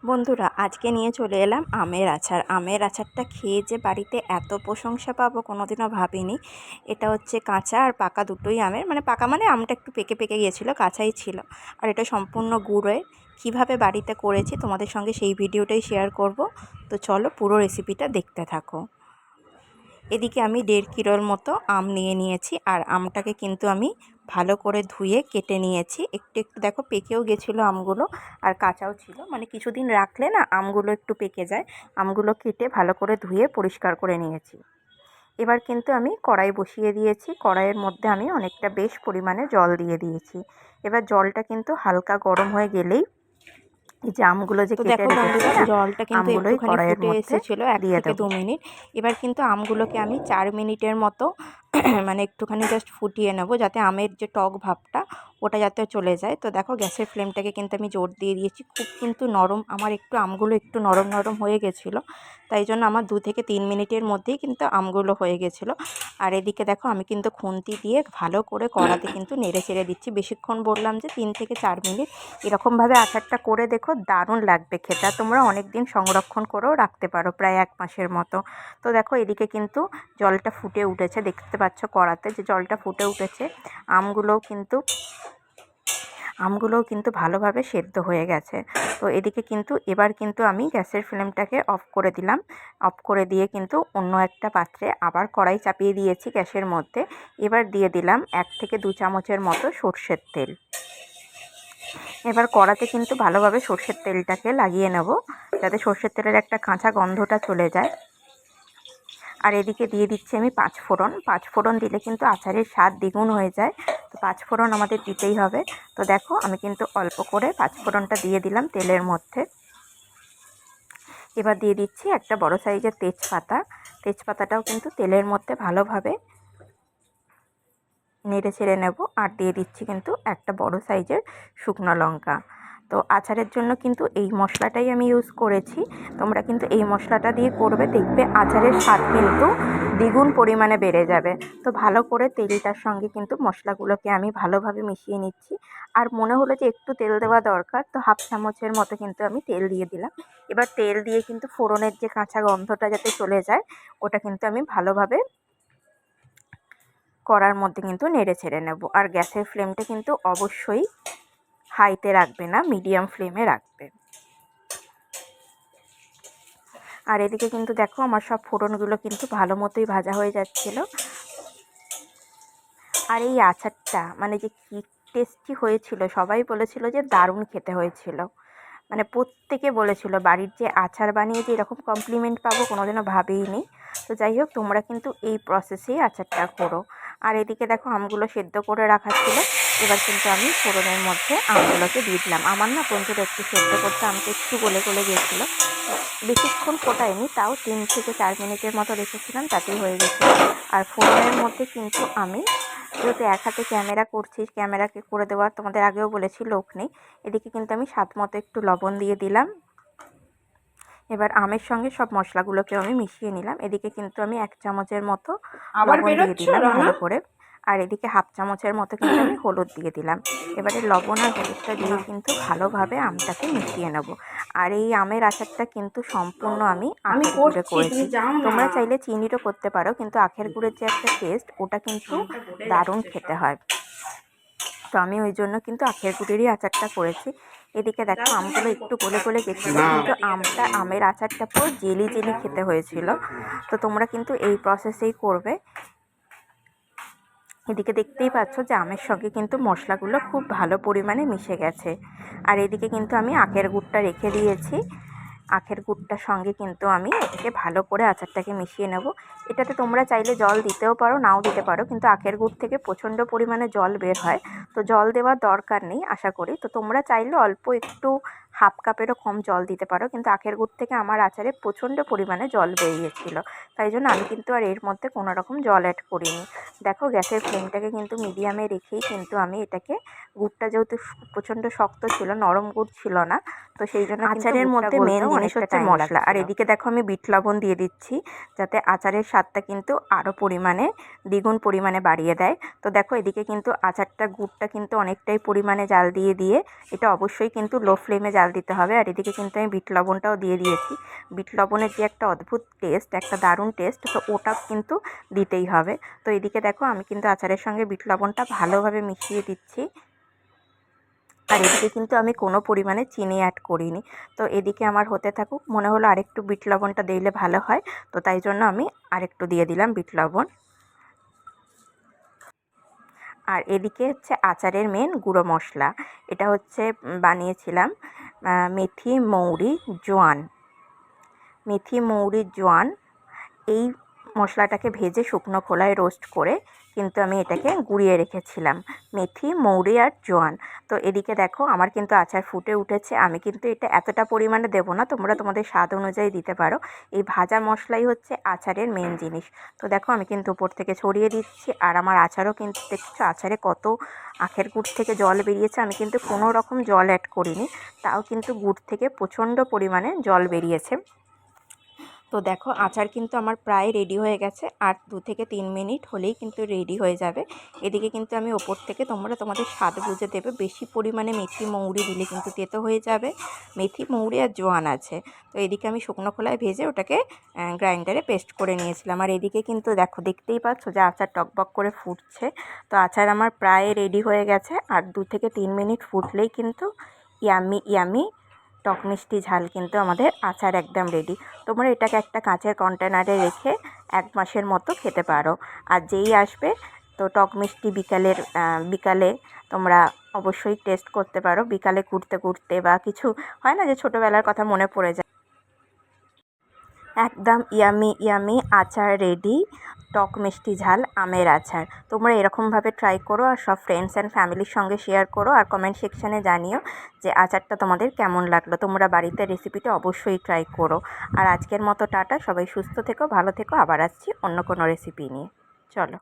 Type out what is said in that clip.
বন্ধুরা, আজকে নিয়ে চলে এলাম আমের আচার। আমের আচারটা খেয়ে যে বাড়িতে এত প্রশংসা পাবো কোনোদিনও ভাবিনি। এটা হচ্ছে কাঁচা আর পাকা দুটোই আমের, মানে পাকা মানে আমটা একটু পেকে পেকে গিয়েছিলো, কাঁচাই ছিল। আর এটা সম্পূর্ণ গুড়ের। কীভাবে বাড়িতে করেছি তোমাদের সঙ্গে সেই ভিডিওটাই শেয়ার করব। তো চলো পুরো রেসিপিটা দেখতে থাকো। এদিকে আমি 1.5 কিলোর মতো আম নিয়ে নিয়েছি, আর আমটাকে কিন্তু আমি ভালো করে ধুয়ে কেটে নিয়েছি। একটু একটু দেখো পেকেও গেছিলো আমগুলো, আর কাঁচাও ছিল, মানে কিছুদিন রাখলে না আমগুলো একটু পেকে যায়। আমগুলো কেটে ভালো করে ধুয়ে পরিষ্কার করে নিয়েছি। এবার কিন্তু আমি কড়াই বসিয়ে দিয়েছি। কড়াইয়ের মধ্যে আমি অনেকটা বেশ পরিমাণে জল দিয়ে দিয়েছি। এবার জলটা কিন্তু হালকা গরম হয়ে গেলেই এই যে আমগুলো যে কেটে দেখো রেখেছি বন্ধুরা, না, জলটা কিন্তু আমগুলোই একটুখানি কড়াইয়ের ফুটে মধ্যে এসেছিলো 1 দিয়ে থেকে দেবো। 2 মিনিট। এবার কিন্তু আমগুলোকে আমি 4 মিনিটের মতো মানে একটুখানি জাস্ট ফুটিয়ে নেব, যাতে আমের যে টক ভাবটা ওটা যাতে চলে যায়। তো দেখো গ্যাসের ফ্লেমটাকে কিন্তু আমি জোর দিয়ে দিয়েছি। খুব কিন্তু নরম, আমার একটু আমগুলো একটু নরম নরম হয়ে গেছিলো, তাই জন্য আমার 2 থেকে 3 মিনিটের মধ্যেই কিন্তু আমগুলো হয়ে গেছিলো। আর এদিকে দেখো আমি কিন্তু খুন্তি দিয়ে ভালো করে কড়াতে কিন্তু নেড়ে চেড়ে দিচ্ছি। বেশিক্ষণ বললাম যে 3 থেকে 4 মিনিট। এরকমভাবে আচারটা করে দেখো, দারুণ লাগবে খেতে। তোমরা অনেক দিন সংরক্ষণ করেও রাখতে পারো, প্রায় 1 মাসের মতো। তো দেখো এদিকে কিন্তু জলটা ফুটে উঠেছে, দেখতে পাচ্ছ কড়াতে যে জলটা ফুটে উঠেছে। আমগুলোও কিন্তু ভালোভাবে সেদ্ধ হয়ে গেছে। তো এদিকে কিন্তু এবার কিন্তু আমি গ্যাসের ফ্লেমটাকে অফ করে দিলাম। অফ করে দিয়ে কিন্তু অন্য একটা পাত্রে আবার কড়াই চাপিয়ে দিয়েছি গ্যাসের মধ্যে। এবার দিয়ে দিলাম 1 থেকে 2 চামচের মতো সর্ষের তেল। এবার কড়াতে কিন্তু ভালোভাবে সর্ষের তেলটাকে লাগিয়ে নেব, যাতে সর্ষের তেলের একটা কাঁচা গন্ধটা চলে যায়। আর এদিকে দিয়ে দিচ্ছি আমি 5 ফোড়ন। 5 ফোড়ন দিলে কিন্তু আচারের স্বাদ দ্বিগুণ হয়ে যায়, তো 5 ফোড়ন আমাদের দিতেই হবে। তো দেখো আমি কিন্তু অল্প করে 5 ফোড়নটা দিয়ে দিলাম তেলের মধ্যে। এবার দিয়ে দিচ্ছি একটা বড় সাইজের তেজপাতা। তেজপাতাটাও কিন্তু তেলের মধ্যে ভালোভাবে নেড়ে চেড়ে নেব। আর দিয়ে দিচ্ছি কিন্তু একটা বড় সাইজের শুকনো লঙ্কা। তো আচারের জন্য কিন্তু এই মশলাটাই আমি ইউজ করেছি। তোমরা কিন্তু এই মশলাটা দিয়ে করবে, দেখবে আচারের স্বাদ কিন্তু দ্বিগুণ পরিমাণে বেড়ে যাবে। তো ভালো করে তেলটার সঙ্গে কিন্তু মশলাগুলোকে আমি ভালোভাবে মিশিয়ে নিচ্ছি। আর মনে হলো যে একটু তেল দেওয়া দরকার, তো 1/2 চামচের মতো কিন্তু আমি তেল দিয়ে দিলাম। এবার তেল দিয়ে কিন্তু ফোড়নের যে কাঁচা গন্ধটা যাতে চলে যায়, ওটা কিন্তু আমি ভালোভাবে কড়ার মধ্যে কিন্তু নেড়ে ছেড়ে নেব। আর গ্যাসের ফ্লেমটা কিন্তু অবশ্যই হাইতে রাখবে না, মিডিয়াম ফ্লেমে রাখবে। আর এদিকে কিন্তু দেখো আমার সব ফোড়নগুলো কিন্তু ভালো মতোই ভাজা হয়ে যাচ্ছিলো। আর এই আচারটা মানে যে কী টেস্টি হয়েছিল, সবাই বলেছিল যে দারুণ খেতে হয়েছিল। মানে প্রত্যেকে বলেছিল, বাড়ির যে আচার বানিয়ে যে এরকম কমপ্লিমেন্ট পাবো কোনোদিনও ভাবিনি। তো যাই হোক, তোমরা কিন্তু এই প্রসেসেই আচারটা করো। আর এদিকে দেখো আমগুলো সেদ্ধ করে রাখা ছিল। এবার কিন্তু আমি ফোড়নের মধ্যে আমগুলোকে দিয়ে দিলাম। আমার না বন্ধুরা একটু সেদ্ধ করতে আমটা একটু গলে গলে গিয়েছিলো, বেশিক্ষণ ফোটাইনি, তাও 3 থেকে 4 মিনিটের মতো রেখেছিলাম, তাতেই হয়ে গেছিলো। আর ফোড়নের মধ্যে কিন্তু আমি যেহেতু এক হাতে ক্যামেরা করছি, ক্যামেরাকে করে দেওয়ার তোমাদের আগেও বলেছি লোক নেই। এদিকে কিন্তু আমি স্বাদ মতো একটু লবণ দিয়ে দিলাম। এবার আমের সঙ্গে সব মশলাগুলোকে আমি মিশিয়ে নিলাম। এদিকে কিন্তু আমি 1 চামচের মতো লবণ দিয়ে দিলাম ভালো করে। আর এদিকে 1/2 চামচের মতো কিন্তু আমি হলুদ দিয়ে দিলাম। এবারে লবণ আর হলুদটা দিয়ে কিন্তু ভালোভাবে আমটাকে মিশিয়ে নেব। আর এই আমের আচারটা কিন্তু সম্পূর্ণ আমি আখের গুড়ে করেছি। তোমরা চাইলে চিনিরও করতে পারো, কিন্তু আখের গুড়ের যে একটা টেস্ট, ওটা কিন্তু দারুণ খেতে হয়। তো আমি ওই জন্য কিন্তু আখের গুড়েরই আচারটা করেছি। এদিকে দেখো আমগুলো একটু গলে গলে গেছিলো, কিন্তু আমের আচারটা পুরো জেলি জেলি খেতে হয়েছিল। তো তোমরা কিন্তু এই প্রসেসেই করবে। এদিকে দেখতেই পাচ্ছ যে আমের সঙ্গে কিন্তু মশলাগুলো খুব ভালো পরিমাণে মিশে গেছে। আর এদিকে কিন্তু আমি আখের গুড়টা রেখে দিয়েছি। আখের গুড়টার সঙ্গে কিন্তু আমি এটাকে ভালো করে আচারটাকে মিশিয়ে নেব। এটাতে তোমরা চাইলে জল দিতেও পারো, নাও দিতে পারো, কিন্তু আখের গুড় থেকে প্রচণ্ড পরিমাণে জল বের হয়, তো জল দেওয়ার দরকার নেই আশা করি। তো তোমরা চাইলে অল্প একটু 1/2 কাপেরও কম জল দিতে পারো, কিন্তু আখের গুড় থেকে আমার আচারে প্রচণ্ড পরিমাণে জল বেরিয়েছিল, তাই জন্য আমি কিন্তু আর এর মধ্যে কোনো রকম জল অ্যাড করিনি। দেখো গ্যাসের ফ্লেমটাকে কিন্তু মিডিয়ামে রেখেই কিন্তু আমি এটাকে, গুড়টা যেহেতু প্রচণ্ড শক্ত ছিল, নরম গুড় ছিল না, তো সেই জন্য আচারের মধ্যে মেন জিনিস হচ্ছে মশলা। আর এদিকে দেখো আমি বিট লবণ দিয়ে দিচ্ছি, যাতে আচারের স্বাদটা কিন্তু আরও পরিমাণে দ্বিগুণ পরিমাণে বাড়িয়ে দেয়। তো দেখো এদিকে কিন্তু গুড়টা কিন্তু অনেকটাই পরিমাণে জাল দিয়ে এটা অবশ্যই কিন্তু লো ফ্লেমে জাল জাল দিতে হবে। আর এদিকে কিন্তু আমি বিট লবণটাও দিয়ে দিয়েছি। বিট লবণের যে একটা অদ্ভুত টেস্ট, একটা দারুণ টেস্ট, তো ওটা কিন্তু দিতেই হবে। তো এদিকে দেখো আমি কিন্তু আচারের সঙ্গে বিট লবণটা ভালোভাবে মিশিয়ে দিচ্ছি। আর এদিকে কিন্তু আমি কোনো পরিমাণে চিনি অ্যাড করিনি। তো এদিকে আমার হতে থাকুক। মনে হলো আরেকটু বিট লবণটা দিলে ভালো হয়, তো তাই জন্য আমি আরেকটু দিয়ে দিলাম বিট লবণ। আর এদিকে হচ্ছে আচারের মেন গুঁড়ো মশলা। এটা হচ্ছে বানিয়েছিলাম মেথি, মৌরি, জোয়ান। মেথি, মৌরি, জোয়ান এই মশলাটাকে ভেজে শুকনো খোলায় রোস্ট করে কিন্তু আমি এটাকে গুঁড়িয়ে রেখেছিলাম, মেথি, মৌরি আর জোয়ান। তো এদিকে দেখো আমার কিন্তু আচার ফুটে উঠেছে। আমি কিন্তু এটা এতটা পরিমাণে দেবো না, তোমরা তোমাদের স্বাদ অনুযায়ী দিতে পারো। এই ভাজা মশলাই হচ্ছে আচারের মেন জিনিস। তো দেখো আমি কিন্তু উপর থেকে ছড়িয়ে দিচ্ছি। আর আমার আচারও কিন্তু দেখছো আচারে কত আখের গুড় থেকে জল বেরিয়েছে। আমি কিন্তু কোনো রকম জল অ্যাড করিনি, তাও কিন্তু গুড় থেকে প্রচণ্ড পরিমাণে জল বেরিয়েছে। তো দেখো আচার কিন্তু আমার প্রায় রেডি হয়ে গেছে। আর 2 থেকে 3 মিনিট হলেই কিন্তু রেডি হয়ে যাবে। এদিকে কিন্তু আমি ওপর থেকে তোমরা তোমাদের স্বাদ বুঝে দেবে। বেশি পরিমাণে মেথি, মৌরি দিলে কিন্তু তেতো হয়ে যাবে। মেথি, মৌরি আর জোয়ান আছে। তো এদিকে আমি শুকনো খোলায় ভেজে ওটাকে গ্রাইন্ডারে পেস্ট করে নিয়েছিলাম। আর এদিকে কিন্তু দেখো দেখতেই পাচ্ছ যে আচার টকবক করে ফুটছে। তো আচার আমার প্রায় রেডি হয়ে গেছে। আর 2 থেকে 3 মিনিট ফুটলেই কিন্তু ইয়াম্মি ইয়াম্মি টক মিষ্টি ঝাল কিন্তু আমাদের আচার একদম রেডি। তোমরা এটাকে একটা কাঁচের কন্টেনারে রেখে 1 মাসের মতো খেতে পারো। আর যেই আসবে তো টক মিষ্টি বিকালে তোমরা অবশ্যই টেস্ট করতে পারো। বিকালে ঘুরতে ঘুরতে বা কিছু হয় না যে ছোটোবেলার কথা মনে পড়ে যায়, একদম ইয়ামি ইয়ামি আচার রেডি। টক মিষ্টি ঝাল আমের আচার তোমরা এরকমভাবে ট্রাই করো আর সব ফ্রেন্ডস অ্যান্ড ফ্যামিলির সঙ্গে শেয়ার করো। আর কমেন্ট সেকশানে জানিও যে আচারটা তোমাদের কেমন লাগলো। তোমরা বাড়িতে রেসিপিটা অবশ্যই ট্রাই করো। আর আজকের মতো টাটা, সবাই সুস্থ থেকো, ভালো থেকো। আবার আসছি অন্য কোনো রেসিপি নিয়ে। চলো।